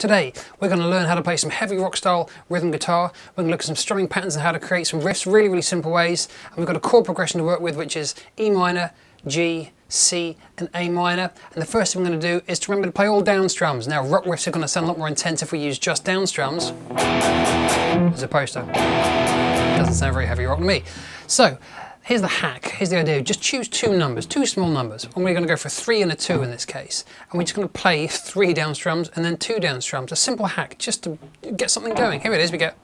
Today we're going to learn how to play some heavy rock style rhythm guitar. We're going to look at some strumming patterns and how to create some riffs, really simple ways. And we've got a chord progression to work with, which is E minor, G, C and A minor. And the first thing we're going to do is to remember to play all down strums. Now rock riffs are going to sound a lot more intense if we use just down strums as opposed to, doesn't sound very heavy rock to me. So here's the hack, here's the idea, just choose two numbers, two small numbers, and we're going to go for a 3 and a 2 in this case. And we're just going to play 3 down strums and then 2 down strums, a simple hack just to get something going. Here it is, we get,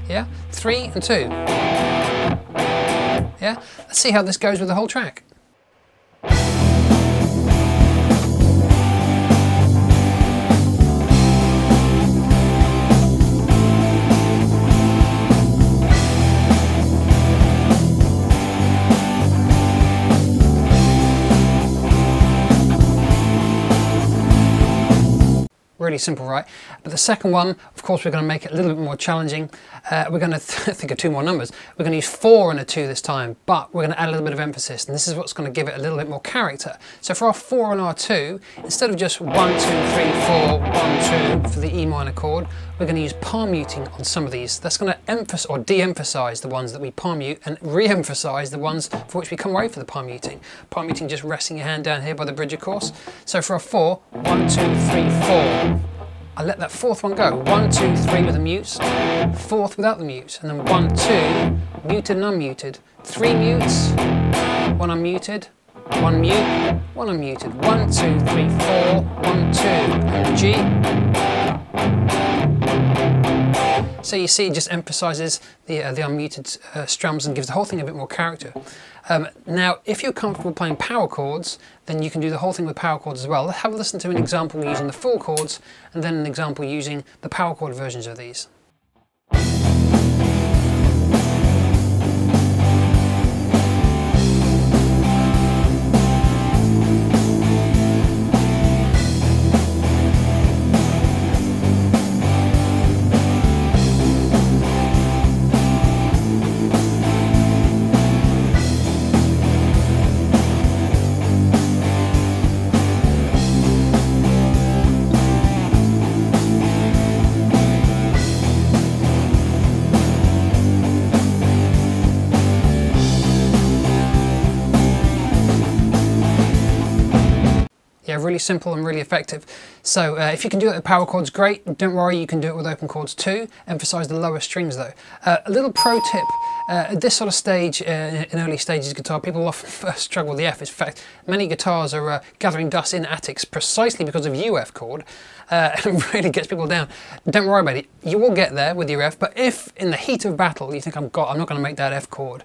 yeah, 3 and 2. Yeah, let's see how this goes with the whole track. Really simple, right? But the second one, of course, we're going to make it a little bit more challenging. We're going to think of 2 more numbers. We're going to use 4 and a 2 this time, but we're going to add a little bit of emphasis, and this is what's going to give it a little bit more character. So for our 4 and our 2, instead of just 1, 2, 3, 4, 1, 2 for the E minor chord, we're going to use palm muting on some of these. That's going to emphasize or de-emphasize the ones that we palm mute and re-emphasize the ones for which we come away for the palm muting. Palm muting just resting your hand down here by the bridge, of course. So for our 4, 1, 2, 3, 4. I let that 4th one go. 1, 2, 3 with the mutes, 4th without the mutes, and then 1, 2, muted and unmuted. 3 mutes, 1 unmuted, 1 mute, 1 unmuted. 1, 2, 3, 4, 1, 2, and G. So you see, it just emphasises the unmuted strums and gives the whole thing a bit more character. Now, if you're comfortable playing power chords, then you can do the whole thing with power chords as well. Let's have a listen to an example using the full chords, and then an example using the power chord versions of these. Yeah, really simple and really effective. So if you can do it with power chords, great. Don't worry, you can do it with open chords too. Emphasize the lower strings though. A little pro tip, at this sort of stage, in early stages of guitar, people often struggle with the F. In fact, many guitars are gathering dust in attics precisely because of UF chord. It really gets people down. Don't worry about it, you will get there with your F, but if in the heat of battle you think I'm not going to make that F chord,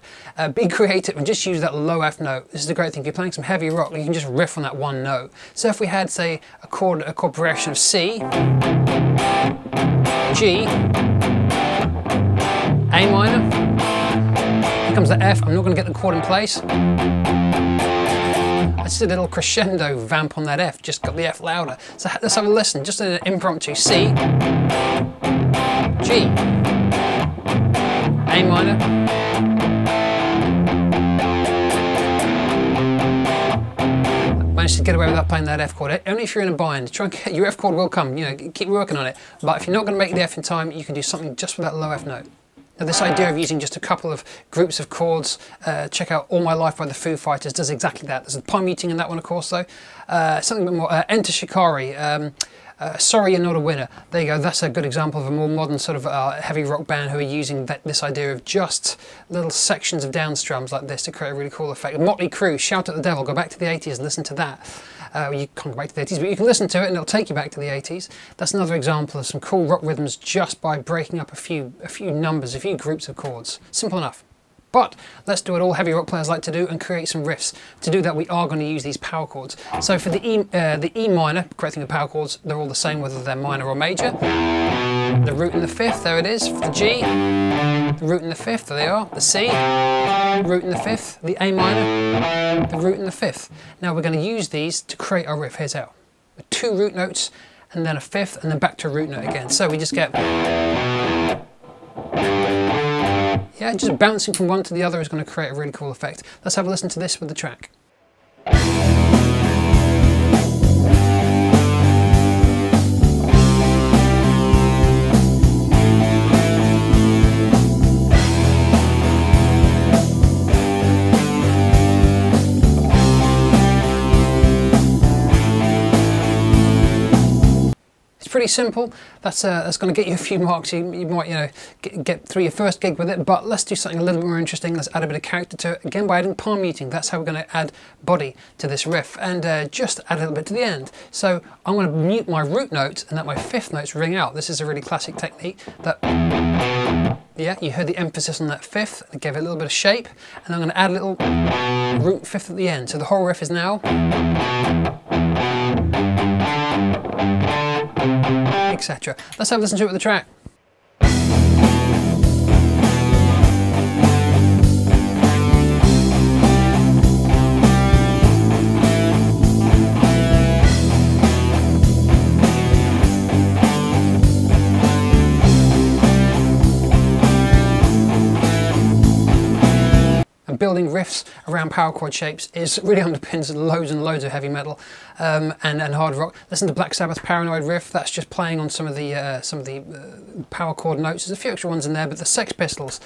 be creative and just use that low F note. This is the great thing, if you're playing some heavy rock, you can just riff on that one note. So if we had, say, a chord progression of C, G, A minor, here comes the F, I'm not going to get the chord in place. I just did a little crescendo vamp on that F, just got the F louder. So let's have a listen, just an impromptu C, G, A minor, managed to get away without playing that F chord. Only if you're in a bind. Try and get your F chord will come, you know, keep working on it. But if you're not going to make the F in time, you can do something just with that low F note. Now this idea of using just a couple of groups of chords, check out All My Life by the Foo Fighters, does exactly that. There's a palm muting in that one, of course, though. Something a bit more, Enter Shikari, Sorry You're Not a Winner. There you go, that's a good example of a more modern sort of heavy rock band who are using this idea of just little sections of down strums like this to create a really cool effect. Motley Crue, Shout at the Devil, go back to the 80s and listen to that. You can't go back to the 80s, but you can listen to it and it'll take you back to the 80s. That's another example of some cool rock rhythms just by breaking up a few numbers, a few groups of chords. Simple enough. But let's do what all heavy rock players like to do and create some riffs. To do that, we are going to use these power chords. So for the E minor, great thing with power chords, they're all the same whether they're minor or major. The root in the 5th, there it is. For the G, the root in the 5th, there they are. The C, root in the 5th. The A minor, the root in the 5th. Now we're going to use these to create our riff. Here's how. With 2 root notes and then a 5th and then back to a root note again. So we just get... Yeah, just bouncing from one to the other is going to create a really cool effect. Let's have a listen to this with the track. pretty simple. That's going to get you a few marks. You might, you know, get through your first gig with it, but let's do something a little bit more interesting. Let's add a bit of character to it, again by adding palm muting. That's how we're going to add body to this riff, and just add a little bit to the end. So I'm going to mute my root notes and let my fifth notes ring out. This is a really classic technique that, yeah, you heard the emphasis on that fifth. I gave it a little bit of shape, and I'm going to add a little root fifth at the end. So the whole riff is now, etc. Let's have a listen to it with the track. Building riffs around power chord shapes really underpins loads and loads of heavy metal and hard rock. Listen to Black Sabbath's Paranoid riff. That's just playing on some of the power chord notes. There's a few extra ones in there, but the Sex Pistols,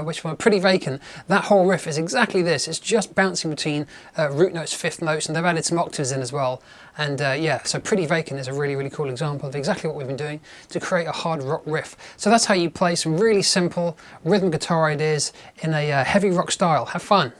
which were Pretty Vacant, that whole riff is exactly this. It's just bouncing between root notes, fifth notes, and they've added some octaves in as well. And yeah, so Pretty Vacant is a really, really cool example of exactly what we've been doing to create a hard rock riff. So that's how you play some really simple rhythm guitar ideas in a heavy rock style. Have fun.